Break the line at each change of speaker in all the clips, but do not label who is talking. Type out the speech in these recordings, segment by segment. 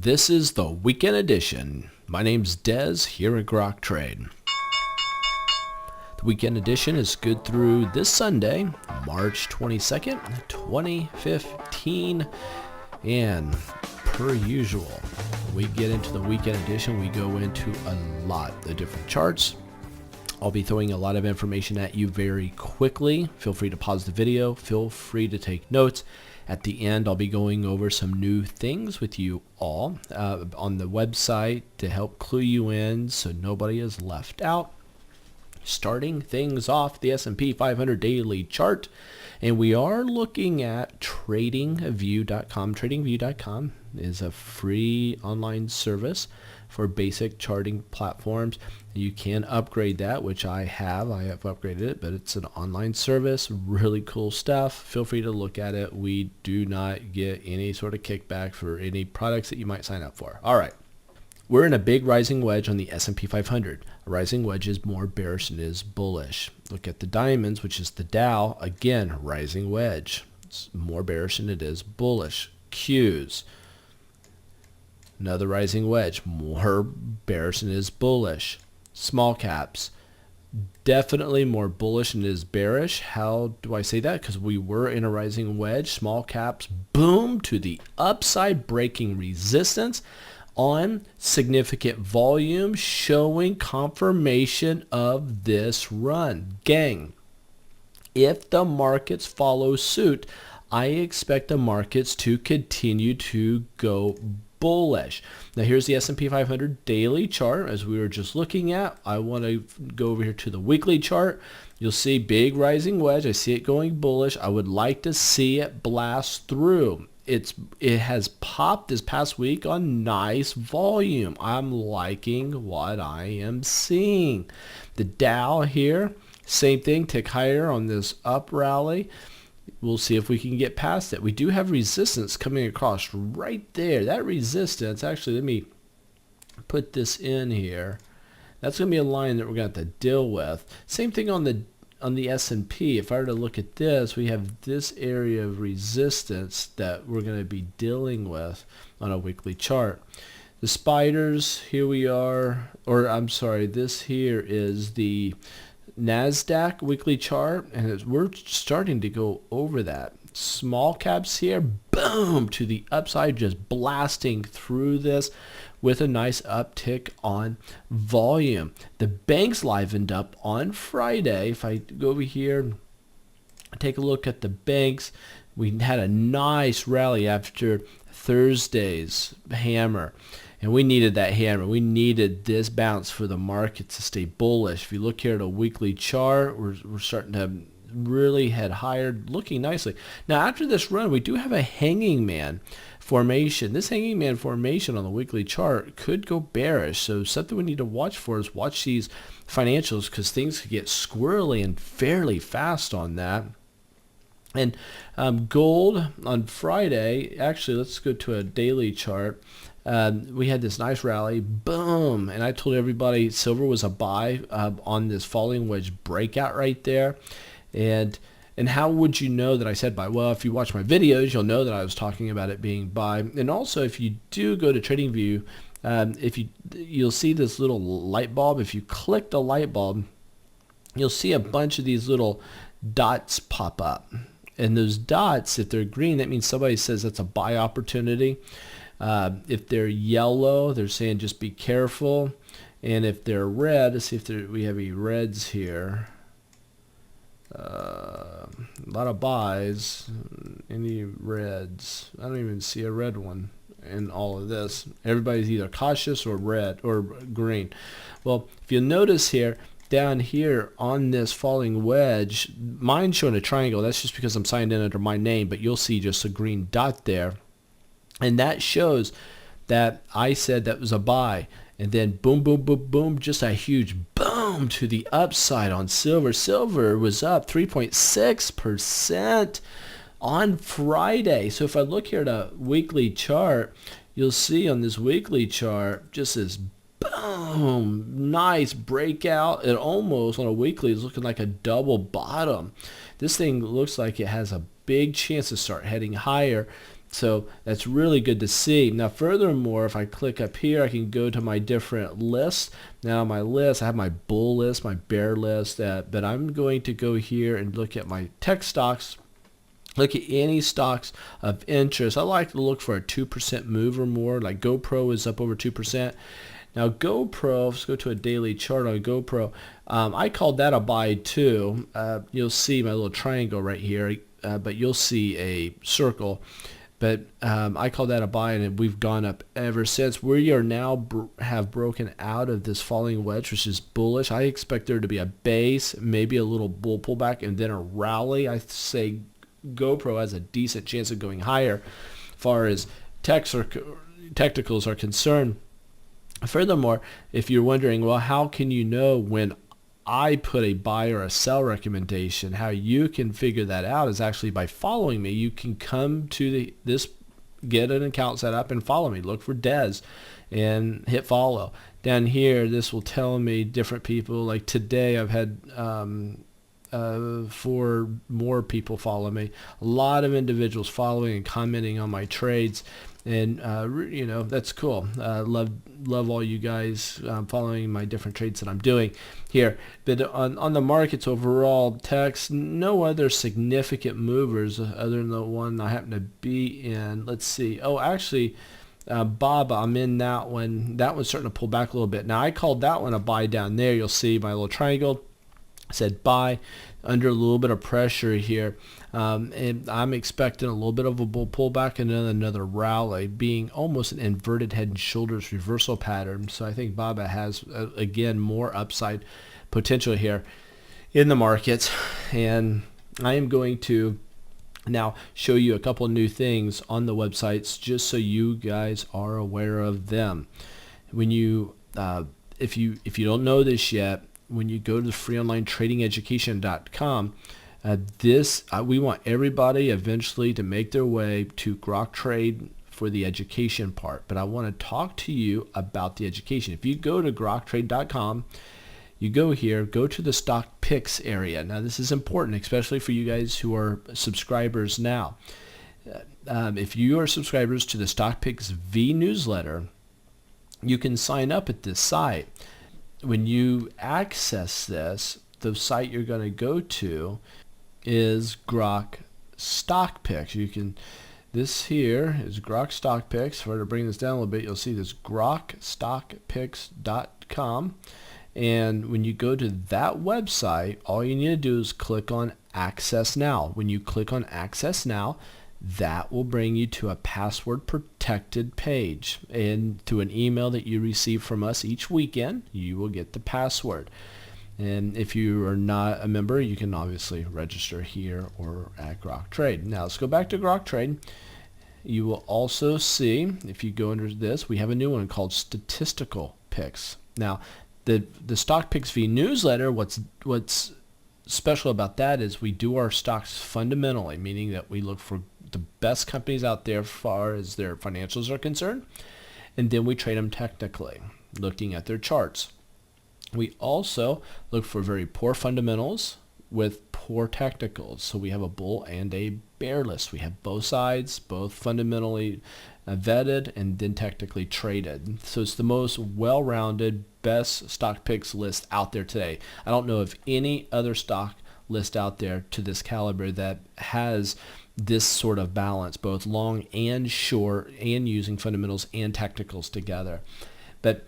This is the weekend edition. My name's Dez here at Grok Trade. The weekend edition is good through this Sunday, March 22nd, 2015. And per usual, we get into the weekend edition, we go into a lot of different charts. I'll be throwing a lot of information at you very quickly. Feel free to pause the video. Feel free to take notes. At the end, I'll be going over some new things with you all on the website to help clue you in so nobody is left out. Starting things off, the S&P 500 daily chart. And we are looking at tradingview.com. Tradingview.com is a free online service for basic charting platforms. You can upgrade that, which I have. I have upgraded it, but it's an online service. Really cool stuff. Feel free to look at it. We do not get any sort of kickback for any products that you might sign up for. All right. We're in a big rising wedge on the S&P 500. A rising wedge is more bearish than it is bullish. Look at the diamonds, which is the Dow. Again, rising wedge. It's more bearish than it is bullish. Qs. Another rising wedge. More bearish than it is bullish. Small caps. Definitely more bullish than it is bearish. How do I say that? Because we were in a rising wedge. Small caps, boom, to the upside, breaking resistance on significant volume, showing confirmation of this run. Gang, if the markets follow suit, I expect the markets to continue to go bullish. Now here's the S&P 500 daily chart as we were just looking at. I want to go over here to the weekly chart. You'll see big rising wedge. I see it going bullish. I would like to see it blast through. It has popped this past week on nice volume. I'm liking what I am seeing. The Dow here, same thing, tick higher on this up rally. We'll see if we can get past it. We do have resistance coming across right there. That resistance, actually, let me put this in here. That's going to be a line that we're going to have to deal with. Same thing on the S&P. If I were to look at this, we have this area of resistance that we're going to be dealing with on a weekly chart. The spiders, here we are, or I'm sorry, this here is the Nasdaq weekly chart, and we're starting to go over that. Small caps here, boom, to the upside, just blasting through this with a nice uptick on volume. The banks livened up on Friday. If I go over here, take a look at the banks, we had a nice rally after Thursday's hammer. And we needed that hammer. We needed this bounce for the market to stay bullish. If you look here at a weekly chart, we're starting to really head higher, looking nicely. Now, after this run, we do have a hanging man formation. This hanging man formation on the weekly chart could go bearish. So something we need to watch for is watch these financials because things could get squirrely and fairly fast on that. And gold on Friday, actually, let's go to a daily chart. We had this nice rally, boom, and I told everybody silver was a buy on this falling wedge breakout right there. And how would you know that I said buy? Well, if you watch my videos, you'll know that I was talking about it being buy. And also, if you do go to TradingView, you'll see this little light bulb. If you click the light bulb, you'll see a bunch of these little dots pop up. And those dots, if they're green, that means somebody says that's a buy opportunity. If they're yellow, they're saying just be careful. And if they're red, let's see if we have any reds here. A lot of buys. Any reds? I don't even see a red one in all of this. Everybody's either cautious or red or green. Well, if you notice here, down here on this falling wedge, mine's showing a triangle. That's just because I'm signed in under my name, but you'll see just a green dot there. And that shows that I said that was a buy. And then boom, boom, boom, boom, just a huge boom to the upside on silver. Silver was up 3.6% on Friday. So if I look here at a weekly chart, you'll see on this weekly chart just this boom, nice breakout. It almost on a weekly is looking like a double bottom. This thing looks like it has a big chance to start heading higher. So that's really good to see. Now, furthermore, if I click up here, I can go to my different lists. Now, my list, I have my bull list, my bear list, but I'm going to go here and look at my tech stocks. Look at any stocks of interest. I like to look for a 2% move or more. Like GoPro is up over 2%. Now GoPro, let's go to a daily chart on GoPro. I called that a buy too. You'll see my little triangle right here, but you'll see a circle. But I call that a buy, and we've gone up ever since. We are now have broken out of this falling wedge, which is bullish. I expect there to be a base, maybe a little bull pullback, and then a rally. I say GoPro has a decent chance of going higher as far as technicals are concerned. Furthermore, if you're wondering, well, how can you know when I put a buy or a sell recommendation? How you can figure that out is actually by following me. You can come to this, get an account set up and follow me. Look for Des and hit follow. Down here, this will tell me different people. Like today, I've had 4 more people follow me. A lot of individuals following and commenting on my trades. And that's cool. Love all you guys following my different trades that I'm doing here. But on the markets overall, techs, no other significant movers other than the one I happen to be in. Let's see. Oh, actually, BABA, I'm in that one. That one's starting to pull back a little bit. Now I called that one a buy down there. You'll see my little triangle. I said buy, under a little bit of pressure here. And I'm expecting a little bit of a bull pullback and then another rally, being almost an inverted head and shoulders reversal pattern. So I think BABA has, again, more upside potential here in the markets. And I am going to now show you a couple new things on the websites just so you guys are aware of them. When you, if you don't know this yet, when you go to freeonlinetradingeducation.com, we want everybody eventually to make their way to Grok Trade for the education part. But I want to talk to you about the education. If you go to groktrade.com, you go here, go to the stock picks area. Now this is important, especially for you guys who are subscribers now. If you are subscribers to the Stock Picks V newsletter, you can sign up at this site. When you access this, the site you're going to go to is Grok Stock Picks. This here is Grok Stock Picks. If I were to bring this down a little bit, you'll see this grokstockpicks.com. And when you go to that website, all you need to do is click on Access Now. When you click on Access Now, that will bring you to a password protected page, and to an email that you receive from us each weekend, you will get the password. And if you are not a member, you can obviously register here or at Grok Trade. Now let's go back to Grok Trade. You will also see, if you go under this, we have a new one called Statistical Picks. Now the Stock Picks V newsletter, what's special about that is we do our stocks fundamentally, meaning that we look for the best companies out there as far as their financials are concerned, and then we trade them technically, looking at their charts. We also look for very poor fundamentals with poor technicals. So we have a bull and a bear list. We have both sides, both fundamentally vetted and then technically traded. So it's the most well-rounded, best stock picks list out there today. I don't know of any other stock list out there to this caliber that has this sort of balance, both long and short, and using fundamentals and technicals together. But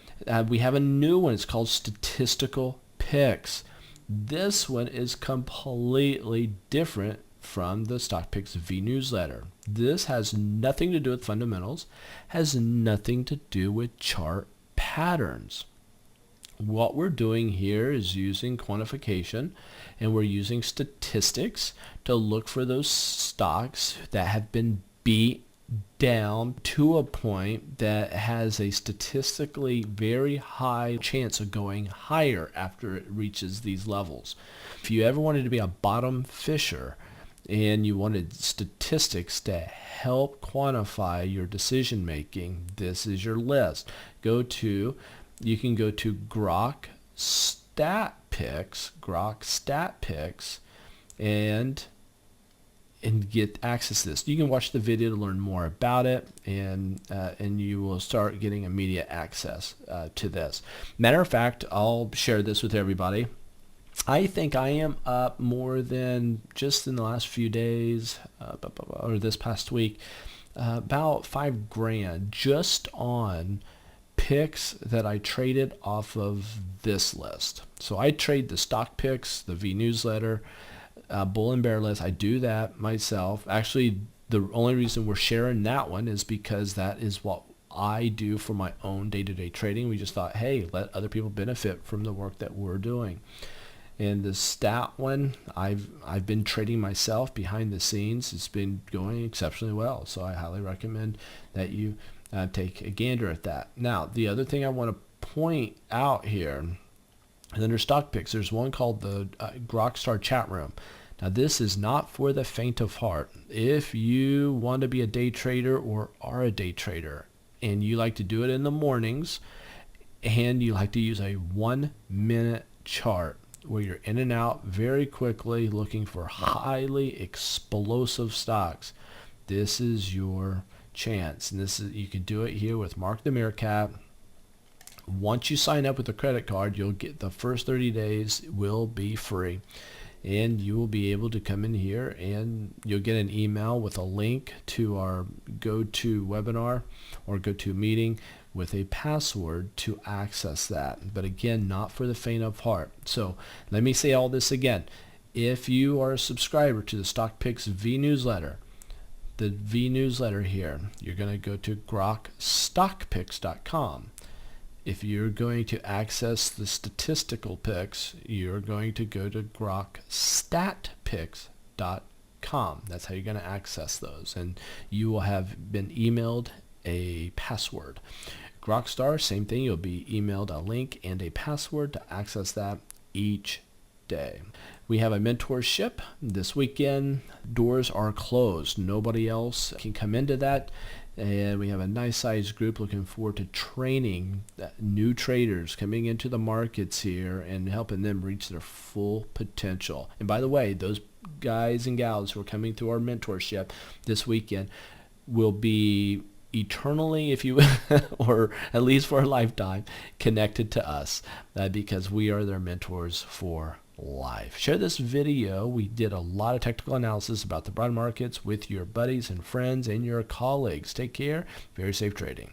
we have a new one. It's called Statistical Picks. This one is completely different from the Stock Picks V newsletter. This has nothing to do with fundamentals, has nothing to do with chart patterns. What we're doing here is using quantification, and we're using statistics to look for those stocks that have been beat down to a point that has a statistically very high chance of going higher after it reaches these levels. If you ever wanted to be a bottom fisher and you wanted statistics to help quantify your decision making, this is your list. You can go to Grok Stat Picks, and and get access to this. You can watch the video to learn more about it, and you will start getting immediate access to this. Matter of fact, I'll share this with everybody. I think I am up more than just in the last few days or this past week, about $5,000 just on picks that I traded off of this list. So I trade the stock picks, the V newsletter, bull and bear list. I do that myself. Actually, the only reason we're sharing that one is because that is what I do for my own day-to-day trading. We just thought, hey, let other people benefit from the work that we're doing. And the stat one, I've been trading myself behind the scenes. It's been going exceptionally well. So I highly recommend that you take a gander at that. Now, the other thing I want to point out here, under stock picks, there's one called the Rockstar chat room. Now, this is not for the faint of heart. If you want to be a day trader or are a day trader and you like to do it in the mornings and you like to use a 1-minute chart, where you're in and out very quickly looking for highly explosive stocks, this is your chance. And this is, you can do it here with Mark the Meerkat. Once you sign up with a credit card, you'll get the first 30 days will be free, and you will be able to come in here and you'll get an email with a link to our go-to webinar or go-to meeting with a password to access that. But again, not for the faint of heart. So let me say all this again. If you are a subscriber to the Stock Picks V newsletter, the V newsletter here, you're going to go to grokstockpicks.com. If you're going to access the statistical picks, you're going to go to grokstatpicks.com. That's how you're going to access those, and you will have been emailed a password. Rockstar, same thing. You'll be emailed a link and a password to access that each day. We have a mentorship this weekend. Doors are closed. Nobody else can come into that. And we have a nice sized group looking forward to training new traders coming into the markets here and helping them reach their full potential. And by the way, those guys and gals who are coming through our mentorship this weekend will be eternally, if you or at least for a lifetime, connected to us because we are their mentors for life. Share this video. We did a lot of technical analysis about the broad markets with your buddies and friends and your colleagues. Take care. Very safe trading.